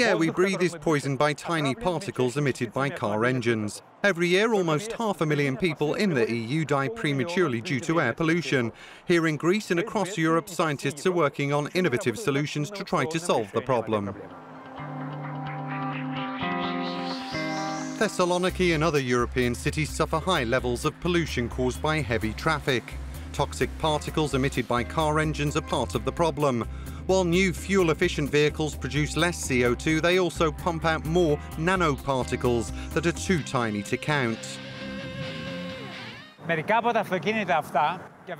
air we breathe is poisoned by tiny particles emitted by car engines. Every year, almost 500,000 people in the EU die prematurely due to air pollution. Here in Greece and across Europe, scientists are working on innovative solutions to try to solve the problem. Thessaloniki and other European cities suffer high levels of pollution caused by heavy traffic. Toxic particles emitted by car engines are part of the problem. While new fuel-efficient vehicles produce less CO2, they also pump out more nanoparticles that are too tiny to count.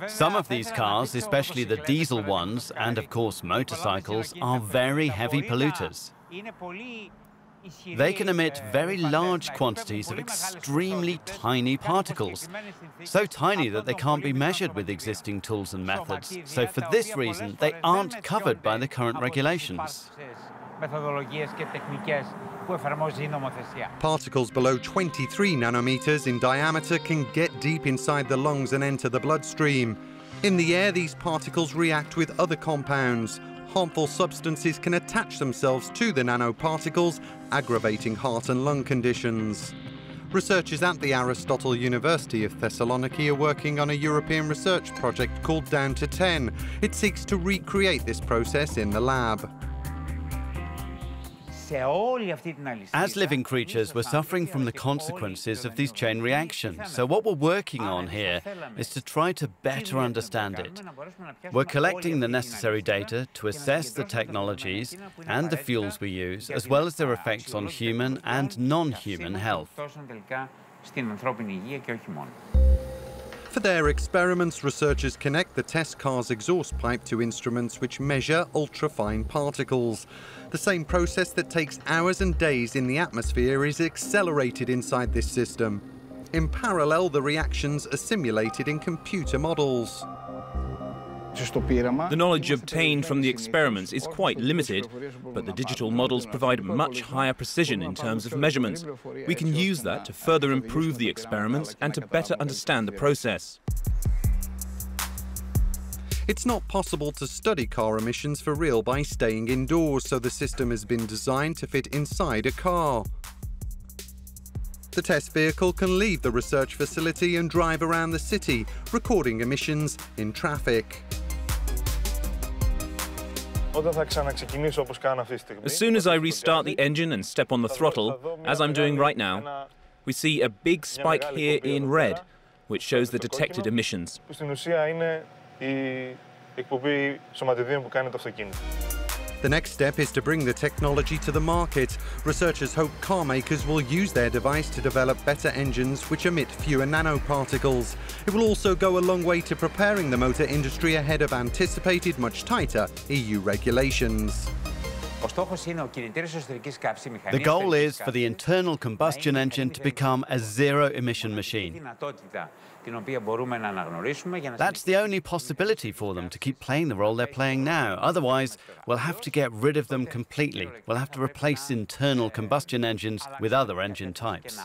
Some of these cars, especially the diesel ones, and of course motorcycles, are very heavy polluters. They can emit very large quantities of extremely tiny particles, so tiny that they can't be measured with existing tools and methods. So for this reason, they aren't covered by the current regulations. Particles below 23 nanometers in diameter can get deep inside the lungs and enter the bloodstream. In the air, these particles react with other compounds. Harmful substances can attach themselves to the nanoparticles, aggravating heart and lung conditions. Researchers at the Aristotle University of Thessaloniki are working on a European research project called Down to 10. It seeks to recreate this process in the lab. As living creatures, we're suffering from the consequences of these chain reactions. So what we're working on here is to try to better understand it. We're collecting the necessary data to assess the technologies and the fuels we use, as well as their effects on human and non-human health. For their experiments, researchers connect the test car's exhaust pipe to instruments which measure ultra-fine particles. The same process that takes hours and days in the atmosphere is accelerated inside this system. In parallel, the reactions are simulated in computer models. The knowledge obtained from the experiments is quite limited, but the digital models provide much higher precision in terms of measurements. We can use that to further improve the experiments and to better understand the process. It's not possible to study car emissions for real by staying indoors, so the system has been designed to fit inside a car. The test vehicle can leave the research facility and drive around the city, recording emissions in traffic. As soon as I restart the engine and step on the throttle, as I'm doing right now, we see a big spike here in red, which shows the detected emissions. The next step is to bring the technology to the market. Researchers hope car makers will use their device to develop better engines which emit fewer nanoparticles. It will also go a long way to preparing the motor industry ahead of anticipated much tighter EU regulations. The goal is for the internal combustion engine to become a zero-emission machine. That's the only possibility for them to keep playing the role they're playing now. Otherwise, we'll have to get rid of them completely. We'll have to replace internal combustion engines with other engine types.